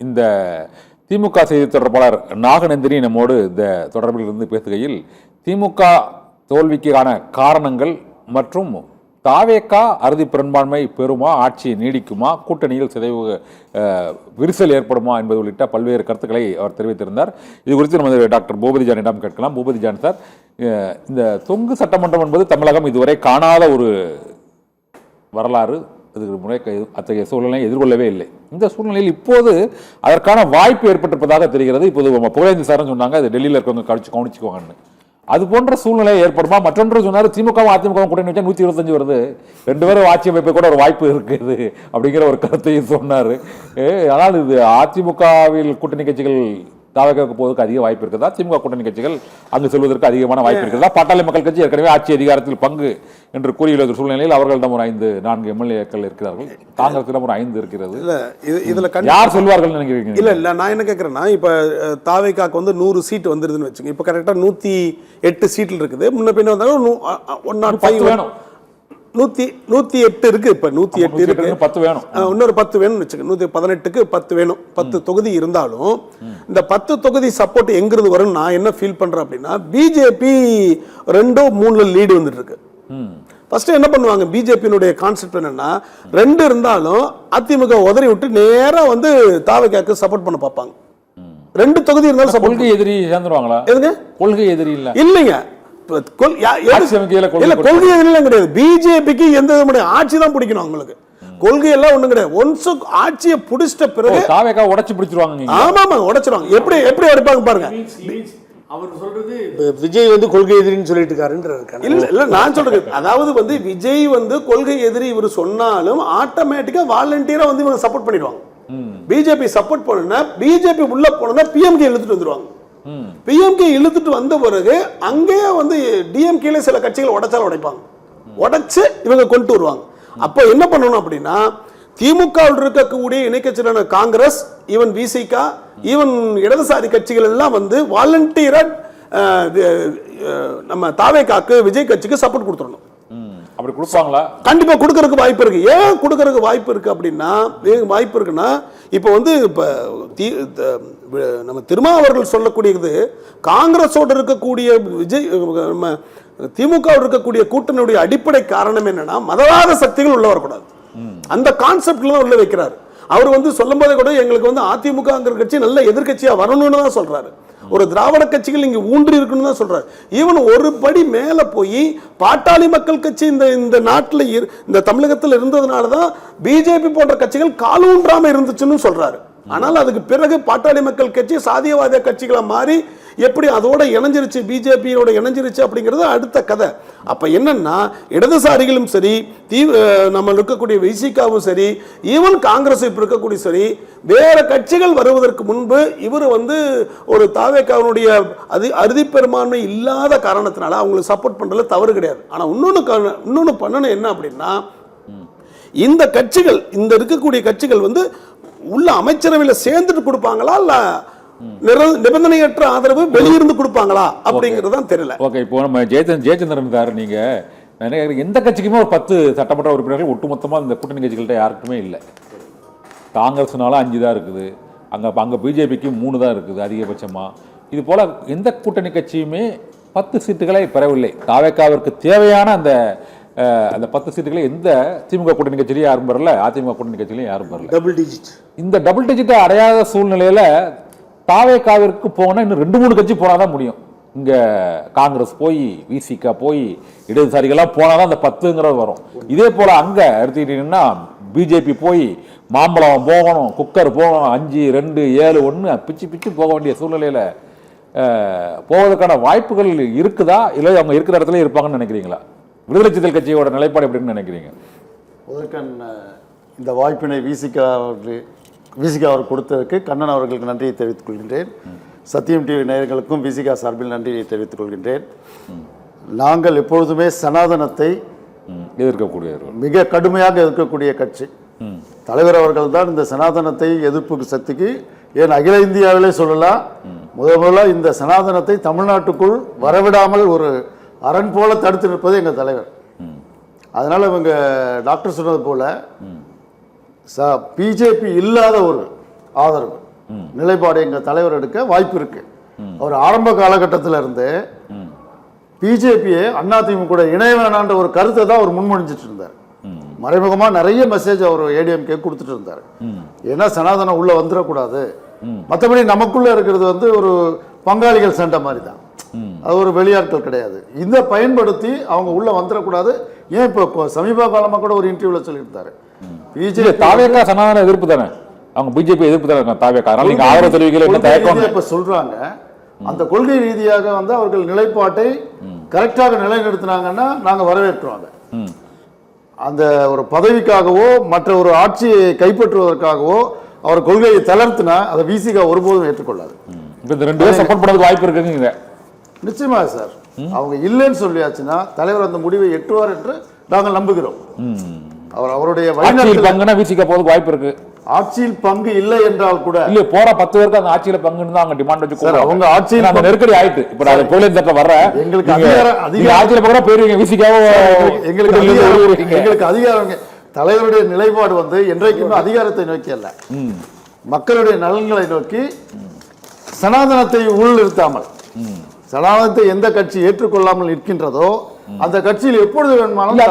இந்த திமுக செய்தி தொடர்பாளர் நாகநந்தினி நம்மோடு இந்த தொடர்பில் இருந்து பேசுகையில் திமுக தோல்விக்கான காரணங்கள் மற்றும் தாவேகா அறுதி பெரும்பான்மை பெறுமா, ஆட்சி நீடிக்குமா, கூட்டணியில் சிதைவு விரிசல் ஏற்படுமா என்பது உள்ளிட்ட பல்வேறு கருத்துக்களை அவர் தெரிவித்திருந்தார். இது குறித்து நமது டாக்டர் பூபதி ஜானிடம் கேட்கலாம். பூபதி ஜான் சார், இந்த தொங்கு சட்டமன்றம் என்பது தமிழகம் இதுவரை காணாத ஒரு வரலாறு. இதுக்கு முறை அத்தகைய சூழ்நிலையை எதிர்கொள்ளவே இல்லை. இந்த சூழ்நிலையில் இப்போது அதற்கான வாய்ப்பு ஏற்பட்டிருப்பதாக தெரிகிறது. இப்போது புகழேந்தி சார்னு சொன்னாங்க, அது டெல்லியில் இருக்கவங்க கவனிச்சுக்குவாங்கன்னு. அது போன்ற சூழ்நிலை ஏற்படுமா? மற்றொன்று சொன்னார், திமுகவும் அதிமுகவும் கூட்டணி வச்சா 125 வருது, 2 பேரும் ஆட்சி அமைப்பு கூட ஒரு வாய்ப்பு இருக்குது அப்படிங்கிற ஒரு கருத்தையும் சொன்னார். ஆனால் இது அதிமுகவில் கூட்டணி கட்சிகள் தாவேகாவுக்கு போவதற்கு அதிக வாய்ப்பு இருக்குதா, திமுக கூட்டணி கட்சிகள் அங்கு செல்வதற்கு அதிகமான வாய்ப்பு இருக்குதா? பாட்டாளி மக்கள் கட்சி ஏற்கனவே ஆட்சி அதிகாரத்தில் பங்கு என்று கூறியுள்ள சூழ்நிலையில் அவர்களிடம் ஒரு 5-4 எம்எல்ஏக்கள் இருக்கிறார்கள், காங்கிரசிடம் ஒரு 5 இருக்கிறது. இதுல யார் சொல்வார்கள் நினைக்கிறீங்க? இல்ல நான் என்ன கேட்கறேன்னா, இப்ப தாவேகாக்கு 100 சீட் வந்துருதுன்னு வச்சுங்க. இப்ப கரெக்டா 108 சீட்ல இருக்குது. முன்ன பின்ன வந்தாலும் 105 வேணும். 108 இருக்கு. இப்ப 108 இருக்கு, 10 வேணும், இன்னொரு 10 வேணும்னு வச்சுக்க. 118க்கு 10 வேணும். 10 தொகுதி இருந்தாலும் இந்த 10 தொகுதி சப்போர்ட் எங்கிருந்து வரும் நான் என்ன ஃபீல் பண்றேன் அப்படின்னா, பிஜேபி 2-3 லீடு வந்துட்டு இருக்கு. ஃபர்ஸ்ட் என்ன பண்ணுவாங்க, பிஜேபியினுடைய கான்செப்ட் என்னன்னா, 2 இருந்தாலும் அதிமுக உதறி விட்டு நேரா தாவேகாக்கு சப்போர்ட் பண்ண பார்ப்பாங்க. 2 தொகுதி இருந்தாலும் கொள்கை எதிரி சேர்ந்துருவாங்களா? எதுங்க கொள்கை எதிரி இல்லைங்க, கொள்கை எதிரிலாம் கிடையாது. பிஜேபிக்கு எந்த விதமான ஆட்சி தான் பிடிக்கணும் அவங்களுக்கு. கொள்கை எல்லாம் ஒண்ணும் கிடையாது. ஒன்ஸ் ஆட்சியை பிடிச்சிட்ட பிறகு தாவேகா உடைச்சு பிடிச்சிருவாங்க. ஆமா உடைச்சிருவாங்க. எப்படி அடிப்பாங்க பாருங்க. அவர் சொல்றது விஜய் கொள்கை எதிரின்னு சொல்லிட்டு இருக்காருன்றாரு. இல்ல நான் சொல்றது, அதாவது விஜய் கொள்கை எதிரி இவர் சொன்னாலும் ஆட்டோமேட்டிக்கா வாலண்டியரா இவங்க சப்போர்ட் பண்ணிடுவாங்க. பிஜேபி சப்போர்ட் பண்ணா, பிஜேபி உள்ள போனா பிஎம்கே இழுத்துட்டு வந்துருவாங்க. பிஎம்கே இழுத்துட்டு வந்த பிறகு அங்கேயே டிஎம்கேல சில கட்சிகள் உடைப்பாங்க. உடைச்சு இவங்க கொண்டு வருவாங்க. அப்ப என்ன பண்ணணும் அப்படின்னா, திமுகவில் இருக்கக்கூடிய இணை கட்சியான காங்கிரஸ், ஈவன் விசிகா, ஈவன் இடதுசாரி கட்சிகள் எல்லாம் வாலண்டியரா நம்ம தாவேகாக்கு விஜய் கட்சிக்கு சப்போர்ட் கொடுத்துடணும். அப்படி கொடுப்பாங்களா? கண்டிப்பா கொடுக்கறதுக்கு வாய்ப்பு இருக்கு. ஏன் கொடுக்கறதுக்கு வாய்ப்பு இருக்கு அப்படின்னா, வாய்ப்பு இருக்குன்னா, இப்போ இப்ப நம்ம திருமாவர்கள் சொல்லக்கூடியது, காங்கிரஸோடு இருக்கக்கூடிய விஜய் திமுக இருக்கக்கூடிய கூட்டணியுடைய அடிப்படை காரணம் என்னன்னா, மதவாத சக்திகள் உள்ள வரக்கூடாது. அந்த கான்செப்ட்ல தான் உள்ள வைக்கிறார். அவர் சொல்லும் போதே கூட எங்களுக்கு அதிமுக கட்சி நல்ல எதிர்கட்சியா வரணும்னு தான் சொல்றாரு. ஒரு திராவிட கட்சிகள் இங்க ஊன்றி இருக்குன்னு தான் சொல்றாரு. ஈவன் ஒரு படி மேல போய் பாட்டாளி மக்கள் கட்சி இந்த நாட்டில் இந்த தமிழகத்தில் இருந்ததுனாலதான் பிஜேபி போன்ற கட்சிகள் காலூன்றாம இருந்துச்சுன்னு சொல்றாரு. ஆனால் அதுக்கு பிறகு பாட்டாளி மக்கள் கட்சி சாதியவாத கட்சிகளை மாறி எப்படி அதோட இணைஞ்சிருச்சு, பிஜேபியோட இணைஞ்சிருச்சு அப்படிங்கிறது அடுத்த கதை. அப்ப என்னன்னா, இடதுசாரிகளும் சரி, நம்ம இருக்கக்கூடிய விசிகாவும் சரி, ஈவன் காங்கிரஸ் இப்ப இருக்கக்கூடிய சரி, வேற கட்சிகள் வருவதற்கு முன்பு இவர் ஒரு தாவேகாவுடைய அறுதி பெரும்பான்மை இல்லாத காரணத்தினால அவங்களுக்கு சப்போர்ட் பண்றதுல தவறு கிடையாது. ஆனா இன்னொன்னு பண்ணணும் என்ன அப்படின்னா, இந்த கட்சிகள், இந்த இருக்கக்கூடிய கட்சிகள் உள்ள அமைச்சரவையில் சேர்ந்துட்டு கொடுப்பாங்களா, இல்ல நிபந்தனையற்ற ஆதரவு வெளியிருந்து கொடுப்பாங்களா அப்படிங்கிறது தெரியல. ஓகே, இப்போ நம்ம ஜெயச்சந்திரன் சார், நீங்க எந்த கட்சிக்குமே ஒரு 10 சட்டமன்ற உறுப்பினர்கள் ஒட்டுமொத்தமாக இந்த கூட்டணி கட்சிகள்கிட்ட யாருக்குமே இல்லை. காங்கிரஸ்னால 5 தான் இருக்குது, அங்கே பிஜேபிக்கு 3 தான் இருக்குது அதிகபட்சமாக. இது போல் எந்த கூட்டணி கட்சியுமே 10 சீட்டுகளை பெறவில்லை. தாவேகாவிற்கு தேவையான அந்த 10 சீட்டுகளை எந்த திமுக கூட்டணி கட்சியிலையும் யாரும் பெறல, அதிமுக கூட்டணி கட்சியிலையும் யாரும் பெறல. Double digit. இந்த டபுள் டிஜிட்டை அடையாத சூழ்நிலையில் தாவேகாவிற்கு போனால் இன்னும் 2-3 கட்சி போனால் தான் முடியும். இங்கே காங்கிரஸ் போய், விசிகா போய், இடதுசாரிகள்லாம் போனால் தான் அந்த 10ங்கிறது வரும். இதே போல் அங்கே எடுத்துக்கிட்டீங்கன்னா பிஜேபி போய், மாம்பழம் போகணும், குக்கர் போகணும், 5, 2, 7, 1 பிச்சு போக வேண்டிய சூழ்நிலையில் போவதற்கான வாய்ப்புகள் இருக்குதா, இல்லை அவங்க இருக்கிற இடத்துல இருப்பாங்கன்னு நினைக்கிறீங்களா? விடுதலை சிறுத்தைகள் கட்சியோட நிலைப்பாடு எப்படின்னு நினைக்கிறீங்க? இந்த வாய்ப்பினை விசிகா அவர் கொடுத்ததற்கு கண்ணன் அவர்களுக்கு நன்றியை தெரிவித்துக் கொள்கின்றேன். சத்தியம் டிவி நேயர்களுக்கும் விசிகா சார்பில் நன்றியை தெரிவித்துக் கொள்கின்றேன். நாங்கள் எப்பொழுதுமே சனாதனத்தை மிக கடுமையாக எதிர்க்கக்கூடிய கட்சி. தலைவர் அவர்கள் தான் இந்த சனாதனத்தை எதிர்ப்பு சக்திக்கு, ஏன் அகில இந்தியாவிலே சொல்லலாம், முதல்ல இந்த சனாதனத்தை தமிழ்நாட்டுக்குள் வரவிடாமல் ஒரு அரண் போல தடுத்து நிற்பது எங்கள் தலைவர். அதனால இவங்க டாக்டர் சொன்னது போல பிஜேபி இல்லாத ஒரு ஆதரவு, நிலைப்பாடு எங்க தலைவர் எடுக்க வாய்ப்பு இருக்கு. அவர் ஆரம்ப காலகட்டத்தில் இருந்து பிஜேபியை அதிமுக கூட இணைய வேணான்ற ஒரு கருத்தை தான் அவர் முன்மொழிஞ்சிட்டு இருந்தார். மறைமுகமா நிறைய மெசேஜ் அவர் ஏடிஎம்கே கொடுத்துட்டு இருந்தார். ஏன்னா சனாதனம் உள்ள வந்துடக்கூடாது, மற்றபடி நமக்குள்ள இருக்கிறது வந்து ஒரு பங்காளிகள் சண்டை மாதிரி தான், அது ஒரு வெளியாட்கள் கிடையாது, இதை பயன்படுத்தி அவங்க உள்ள வந்துடக்கூடாது. ஏன் இப்போ சமீப காலமா கூட ஒரு இன்டர்வியூல சொல்லியிருந்தாரு பிஜேபி தாவேக்கா சனாதன எதிர்ப்பு தானே, அவங்க பிஜேபி எதிர்ப்பு தானே இருக்காங்க தாவேக்கா, அதனால நீங்க ஆதரவு தெரிவிக்கல இப்ப சொல்றாங்க. அந்த கொள்கை ரீதியாக வந்து அவர்கள் நிலைப்பாட்டை கரெக்டாக நிலைநிறுத்தினாங்கன்னா நாங்க வரவேற்கிறோம். அந்த ஒரு பதவிக்காகவோ மற்ற ஒரு ஆட்சியை கைப்பற்றுவதற்காகவோ அவர் கொள்கையை தளர்த்தினா அதை விசிகா ஒருபோதும் ஏற்றுக்கொள்ளாது. இந்த 2 பேரும் சப்போர்ட் பண்ணதுக்கு வாய்ப்பு இருக்குங்க. நிச்சயமா சார், அவங்க இல்லைன்னு சொல்லியாச்சுன்னா தலைவர் அந்த முடிவை எட்டுவார் என்று நாங்கள் நம்புகிறோம். அவர் அவருடைய பங்குனா விசிகா போறதுக்கு வாய்ப்பு இருக்கு. ஆட்சியில் பங்கு இல்லை என்றால் கூட இல்ல போற 10 பேருக்கு அந்த ஆட்சியில பங்குன்னு தான் அவங்க டிமாண்ட் வச்சு அவங்க ஆட்சியில் அந்த நெருக்கடி ஆயிட்டு. இப்ப அது போலீஸ் சட்டத்துல வர்ற எங்களுக்கு ஆட்சியில பக்கம் போயிருவீங்க விசிகாவோ எங்களுக்கு அதிகாரம். தலைவருடைய நிலைப்பாடு வந்து என்றைக்குமே அதிகாரத்தை நோக்கி அல்ல, மக்களுடைய நலன்களை நோக்கி. சனாதனத்தை உள்நிறுத்தாமல், சனாதனத்தை எந்த கட்சி ஏற்றுக்கொள்ளாமல் நிற்கின்றதோ அந்த கட்சியில் எப்பொழுது வேணுமானாலும்